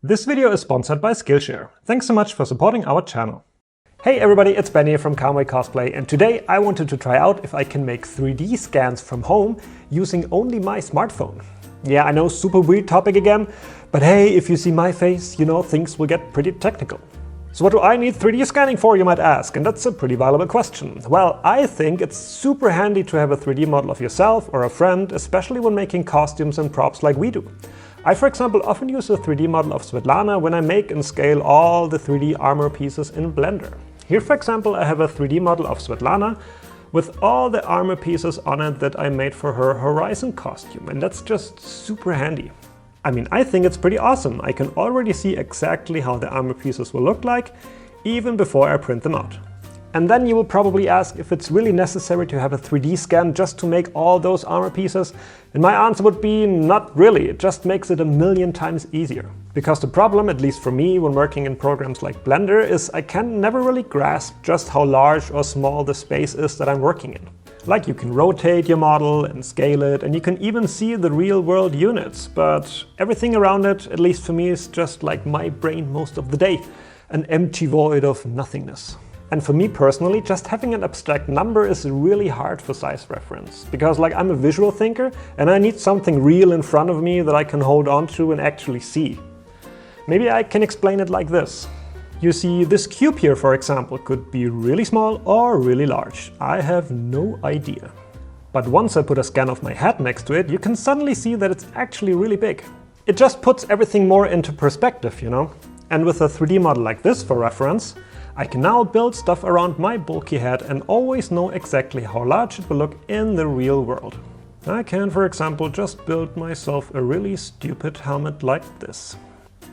This video is sponsored by Skillshare. Thanks so much for supporting our channel. Hey everybody, it's Benni from Kamui Cosplay, and today I wanted to try out if I can make 3D scans from home using only my smartphone. Yeah, I know, super weird topic again, but hey, if you see my face, you know, things will get pretty technical. So what do I need 3D scanning for, you might ask? And that's a pretty valuable question. Well, I think it's super handy to have a 3D model of yourself or a friend, especially when making costumes and props like we do. I, for example, often use a 3D model of Svetlana when I make and scale all the 3D armor pieces in Blender. Here, for example, I have a 3D model of Svetlana with all the armor pieces on it that I made for her Horizon costume, and that's just super handy. I mean, I think it's pretty awesome. I can already see exactly how the armor pieces will look like, even before I print them out. And then you will probably ask if it's really necessary to have a 3D scan just to make all those armor pieces. And my answer would be not really, it just makes it a million times easier. Because the problem, at least for me when working in programs like Blender, is I can never really grasp just how large or small the space is that I'm working in. Like, you can rotate your model and scale it, and you can even see the real world units, but everything around it, at least for me, is just like my brain most of the day, an empty void of nothingness. And for me personally, just having an abstract number is really hard for size reference, because like, I'm a visual thinker and I need something real in front of me that I can hold on to and actually see. Maybe I can explain it like this. You see, this cube here, for example, could be really small or really large. I have no idea. But once I put a scan of my head next to it, you can suddenly see that it's actually really big. It just puts everything more into perspective, you know? And with a 3D model like this for reference, I can now build stuff around my bulky head and always know exactly how large it will look in the real world. I can, for example, just build myself a really stupid helmet like this.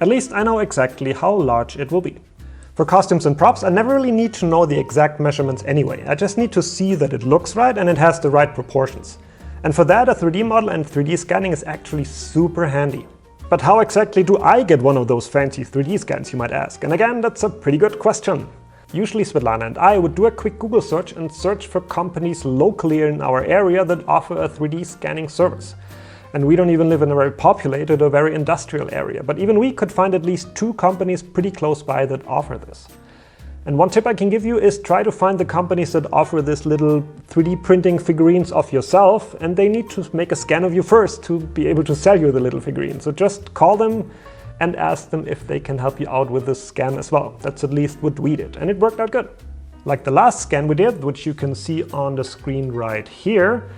At least I know exactly how large it will be. For costumes and props, I never really need to know the exact measurements anyway. I just need to see that it looks right and it has the right proportions. And for that, a 3D model and 3D scanning is actually super handy. But how exactly do I get one of those fancy 3D scans, you might ask? And again, that's a pretty good question. Usually Svetlana and I would do a quick Google search and search for companies locally in our area that offer a 3D scanning service. And we don't even live in a very populated or very industrial area, but even we could find at least 2 companies pretty close by that offer this. And one tip I can give you is try to find the companies that offer this little 3D printing figurines of yourself, and they need to make a scan of you first to be able to sell you the little figurine. So just call them and ask them if they can help you out with this scan as well. That's at least what we did, and it worked out good. Like the last scan we did, which you can see on the screen right here,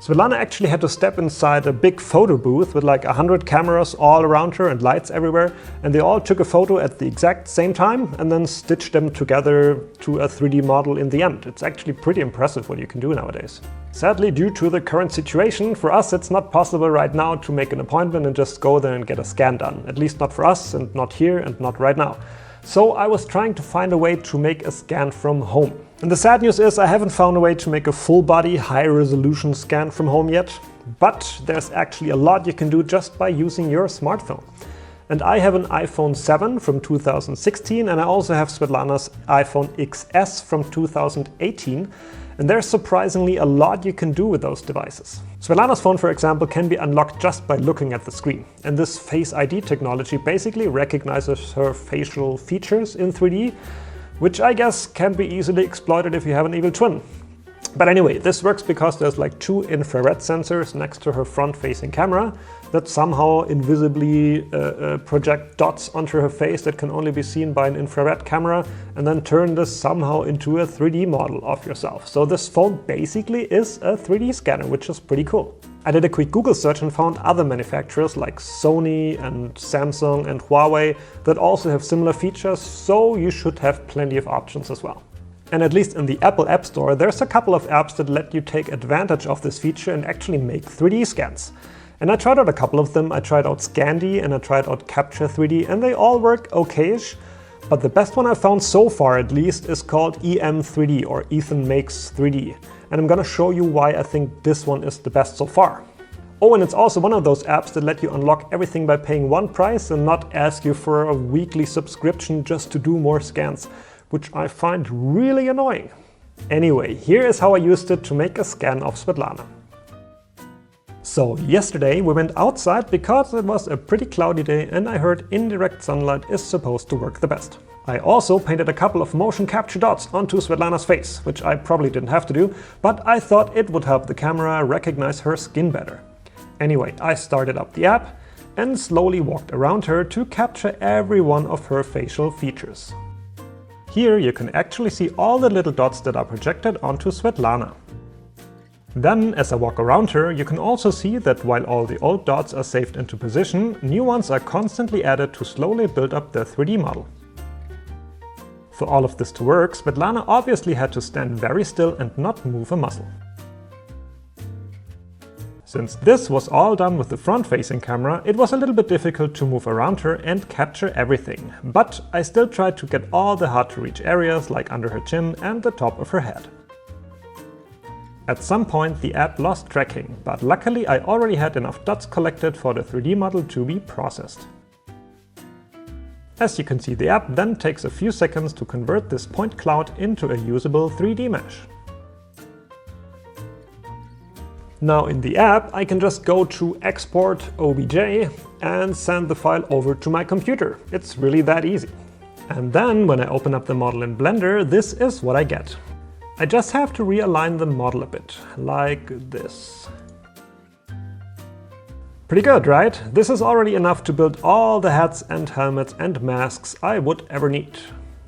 Svetlana actually had to step inside a big photo booth with like 100 cameras all around her and lights everywhere, and they all took a photo at the exact same time and then stitched them together to a 3D model in the end. It's actually pretty impressive what you can do nowadays. Sadly, due to the current situation, for us it's not possible right now to make an appointment and just go there and get a scan done. At least not for us, and not here, and not right now. So I was trying to find a way to make a scan from home. And the sad news is I haven't found a way to make a full-body, high-resolution scan from home yet, but there's actually a lot you can do just by using your smartphone. And I have an iPhone 7 from 2016, and I also have Svetlana's iPhone XS from 2018, and there's surprisingly a lot you can do with those devices. Svetlana's phone, for example, can be unlocked just by looking at the screen, and this Face ID technology basically recognizes her facial features in 3D, which I guess can be easily exploited if you have an evil twin. But anyway, this works because there's like 2 infrared sensors next to her front-facing camera that somehow invisibly project dots onto her face that can only be seen by an infrared camera, and then turn this somehow into a 3D model of yourself. So this phone basically is a 3D scanner, which is pretty cool. I did a quick Google search and found other manufacturers like Sony and Samsung and Huawei that also have similar features, so you should have plenty of options as well. And at least in the Apple App Store, there's a couple of apps that let you take advantage of this feature and actually make 3D scans. And I tried out a couple of them. I tried out Scandy and I tried out Capture 3D, and they all work okay-ish. But the best one I found so far, at least, is called EM3D, or Ethan Makes 3D. And I'm gonna show you why I think this one is the best so far. Oh, and it's also one of those apps that let you unlock everything by paying one price and not ask you for a weekly subscription just to do more scans, which I find really annoying. Anyway, here is how I used it to make a scan of Svetlana. So yesterday we went outside because it was a pretty cloudy day and I heard indirect sunlight is supposed to work the best. I also painted a couple of motion capture dots onto Svetlana's face, which I probably didn't have to do, but I thought it would help the camera recognize her skin better. Anyway, I started up the app and slowly walked around her to capture every one of her facial features. Here you can actually see all the little dots that are projected onto Svetlana. Then, as I walk around her, you can also see that while all the old dots are saved into position, new ones are constantly added to slowly build up the 3D model. For all of this to work, Svetlana obviously had to stand very still and not move a muscle. Since this was all done with the front-facing camera, it was a little bit difficult to move around her and capture everything, but I still tried to get all the hard-to-reach areas like under her chin and the top of her head. At some point the app lost tracking, but luckily I already had enough dots collected for the 3D model to be processed. As you can see, the app then takes a few seconds to convert this point cloud into a usable 3D mesh. Now in the app I can just go to Export OBJ and send the file over to my computer. It's really that easy. And then when I open up the model in Blender, this is what I get. I just have to realign the model a bit, like this. Pretty good, right? This is already enough to build all the hats and helmets and masks I would ever need.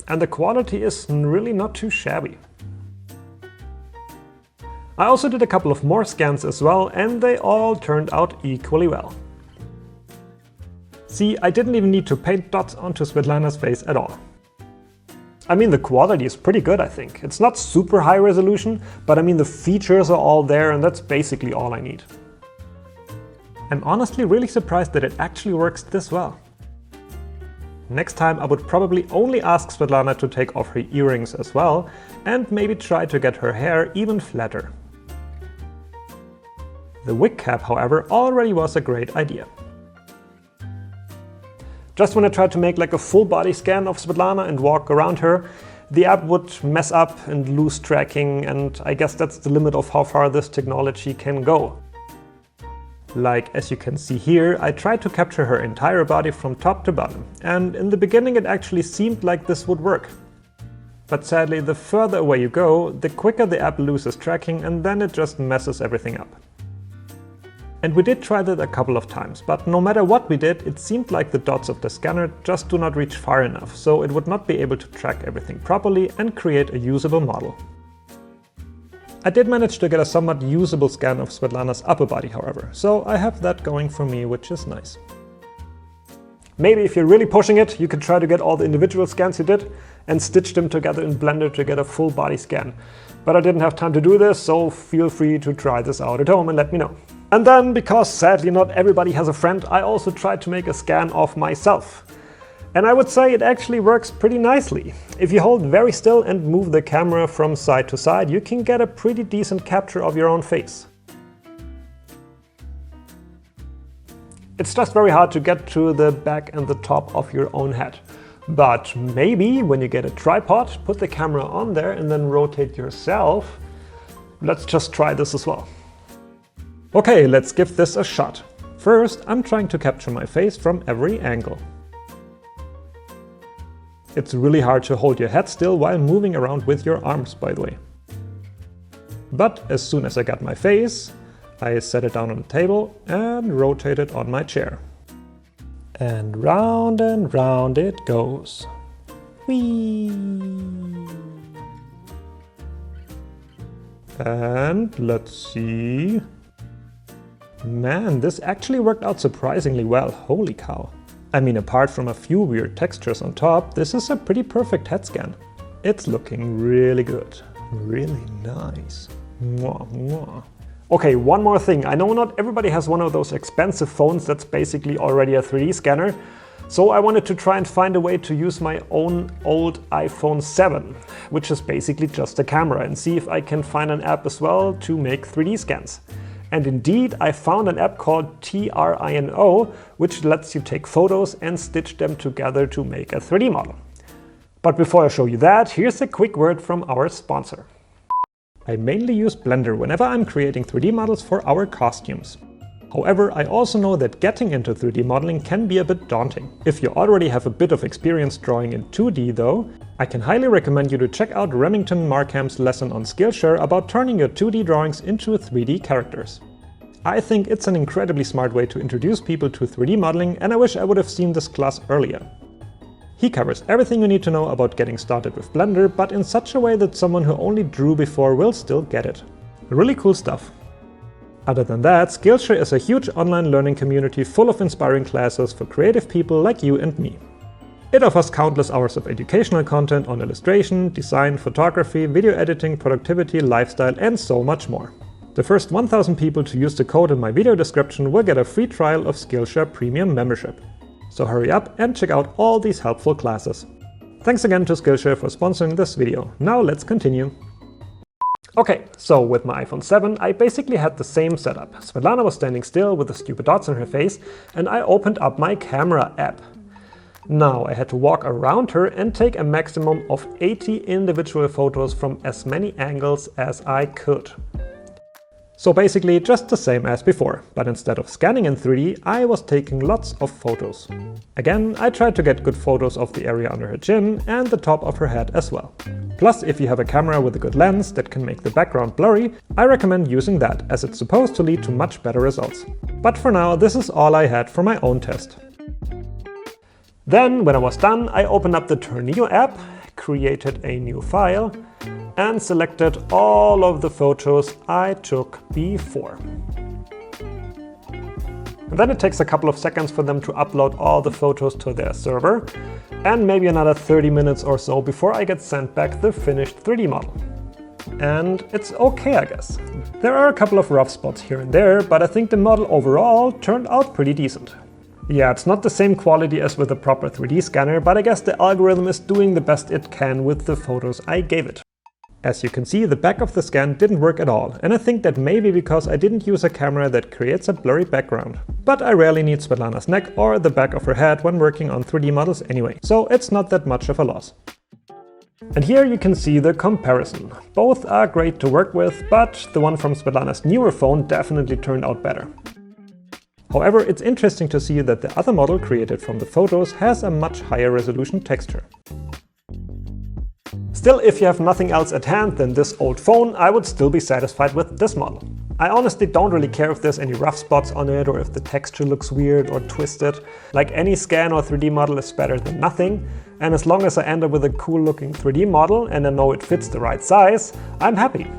And the quality is really not too shabby. I also did a couple of more scans as well, and they all turned out equally well. See, I didn't even need to paint dots onto Svetlana's face at all. I mean, the quality is pretty good, I think. It's not super high resolution, but I mean the features are all there and that's basically all I need. I'm honestly really surprised that it actually works this well. Next time I would probably only ask Svetlana to take off her earrings as well, and maybe try to get her hair even flatter. The wig cap, however, already was a great idea. Just when I tried to make like a full body scan of Svetlana and walk around her, the app would mess up and lose tracking, and I guess that's the limit of how far this technology can go. Like as you can see here, I tried to capture her entire body from top to bottom, and in the beginning it actually seemed like this would work. But sadly, the further away you go, the quicker the app loses tracking and then it just messes everything up. And we did try that a couple of times, but no matter what we did, it seemed like the dots of the scanner just do not reach far enough, so it would not be able to track everything properly and create a usable model. I did manage to get a somewhat usable scan of Svetlana's upper body, however, so I have that going for me, which is nice. Maybe if you're really pushing it, you could try to get all the individual scans you did and stitch them together in Blender to get a full body scan. But I didn't have time to do this, so feel free to try this out at home and let me know. And then, because sadly not everybody has a friend, I also tried to make a scan of myself. And I would say it actually works pretty nicely. If you hold very still and move the camera from side to side, you can get a pretty decent capture of your own face. It's just very hard to get to the back and the top of your own head. But maybe when you get a tripod, put the camera on there and then rotate yourself. Let's just try this as well. Okay, let's give this a shot. First, I'm trying to capture my face from every angle. It's really hard to hold your head still while moving around with your arms, by the way. But as soon as I got my face, I set it down on the table and rotate it on my chair. And round it goes. Whee! And let's see. Man, this actually worked out surprisingly well, holy cow. I mean, apart from a few weird textures on top, this is a pretty perfect head scan. It's looking really good, really nice. Mwah, mwah. Okay, one more thing. I know not everybody has one of those expensive phones that's basically already a 3D scanner, so I wanted to try and find a way to use my own old iPhone 7, which is basically just a camera, and see if I can find an app as well to make 3D scans. And indeed, I found an app called Trino, which lets you take photos and stitch them together to make a 3D model. But before I show you that, here's a quick word from our sponsor. I mainly use Blender whenever I'm creating 3D models for our costumes. However, I also know that getting into 3D modeling can be a bit daunting. If you already have a bit of experience drawing in 2D though, I can highly recommend you to check out Remington Markham's lesson on Skillshare about turning your 2D drawings into 3D characters. I think it's an incredibly smart way to introduce people to 3D modeling, and I wish I would have seen this class earlier. He covers everything you need to know about getting started with Blender, but in such a way that someone who only drew before will still get it. Really cool stuff. Other than that, Skillshare is a huge online learning community full of inspiring classes for creative people like you and me. It offers countless hours of educational content on illustration, design, photography, video editing, productivity, lifestyle, and so much more. The first 1,000 people to use the code in my video description will get a free trial of Skillshare Premium membership. So hurry up and check out all these helpful classes. Thanks again to Skillshare for sponsoring this video. Now let's continue. Okay, so with my iPhone 7 I basically had the same setup. Svetlana was standing still with the stupid dots on her face, and I opened up my camera app. Now I had to walk around her and take a maximum of 80 individual photos from as many angles as I could. So basically just the same as before, but instead of scanning in 3D, I was taking lots of photos. Again, I tried to get good photos of the area under her chin and the top of her head as well. Plus, if you have a camera with a good lens that can make the background blurry, I recommend using that, as it's supposed to lead to much better results. But for now, this is all I had for my own test. Then, when I was done, I opened up the Tornillo app, created a new file, and selected all of the photos I took before. And then it takes a couple of seconds for them to upload all the photos to their server, and maybe another 30 minutes or so before I get sent back the finished 3D model. And it's okay, I guess. There are a couple of rough spots here and there, but I think the model overall turned out pretty decent. Yeah, it's not the same quality as with a proper 3D scanner, but I guess the algorithm is doing the best it can with the photos I gave it. As you can see, the back of the scan didn't work at all, and I think that may be because I didn't use a camera that creates a blurry background. But I rarely need Svetlana's neck or the back of her head when working on 3D models anyway, so it's not that much of a loss. And here you can see the comparison. Both are great to work with, but the one from Svetlana's newer phone definitely turned out better. However, it's interesting to see that the other model created from the photos has a much higher resolution texture. Still, if you have nothing else at hand than this old phone, I would still be satisfied with this model. I honestly don't really care if there's any rough spots on it or if the texture looks weird or twisted. Like, any scan or 3D model is better than nothing, and as long as I end up with a cool looking 3D model and I know it fits the right size, I'm happy.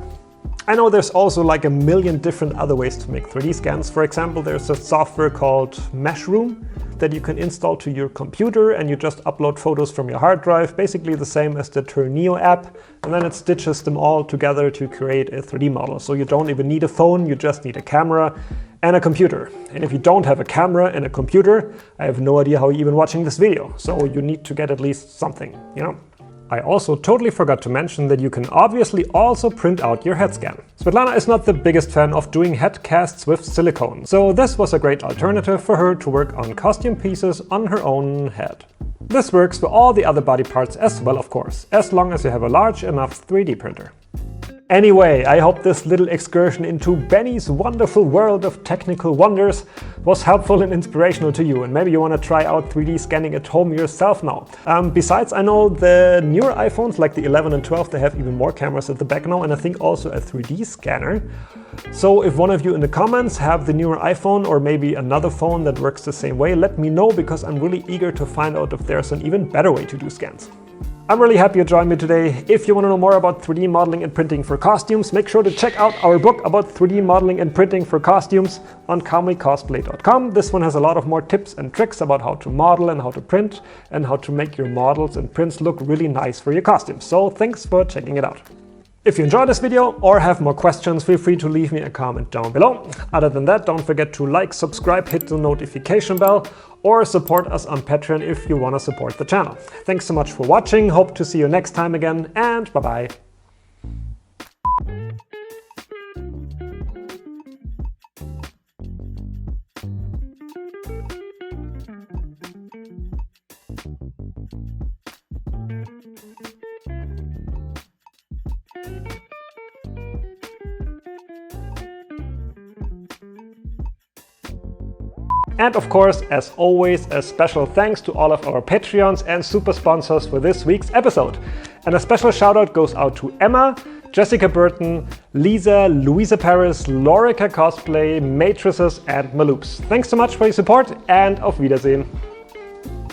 I know there's also like a million different other ways to make 3D scans. For example, there's a software called Meshroom that you can install to your computer, and you just upload photos from your hard drive, basically the same as the Tornillo app, and then it stitches them all together to create a 3D model. So you don't even need a phone, you just need a camera and a computer. And if you don't have a camera and a computer, I have no idea how you're even watching this video. So you need to get at least something, you know? I also totally forgot to mention that you can obviously also print out your head scan. Svetlana is not the biggest fan of doing head casts with silicone, so this was a great alternative for her to work on costume pieces on her own head. This works for all the other body parts as well, of course, as long as you have a large enough 3D printer. Anyway, I hope this little excursion into Benni's wonderful world of technical wonders was helpful and inspirational to you, and maybe you want to try out 3D scanning at home yourself now. Besides, I know the newer iPhones, like the 11 and 12, they have even more cameras at the back now, and I think also a 3D scanner. So if one of you in the comments have the newer iPhone or maybe another phone that works the same way, let me know, because I'm really eager to find out if there's an even better way to do scans. I'm really happy you joined me today. If you want to know more about 3D modeling and printing for costumes, make sure to check out our book about 3D modeling and printing for costumes on kamwecosplay.com. This one has a lot of more tips and tricks about how to model and how to print and how to make your models and prints look really nice for your costumes. So thanks for checking it out. If you enjoyed this video or have more questions, feel free to leave me a comment down below. Other than that, don't forget to like, subscribe, hit the notification bell, or support us on Patreon if you want to support the channel. Thanks so much for watching, hope to see you next time again, and bye-bye. And of course, as always, a special thanks to all of our Patreons and super sponsors for this week's episode. And a special shout out goes out to Emma, Jessica Burton, Lisa, Louisa Paris, Lorica Cosplay, Matrices and Maloops. Thanks so much for your support and auf Wiedersehen.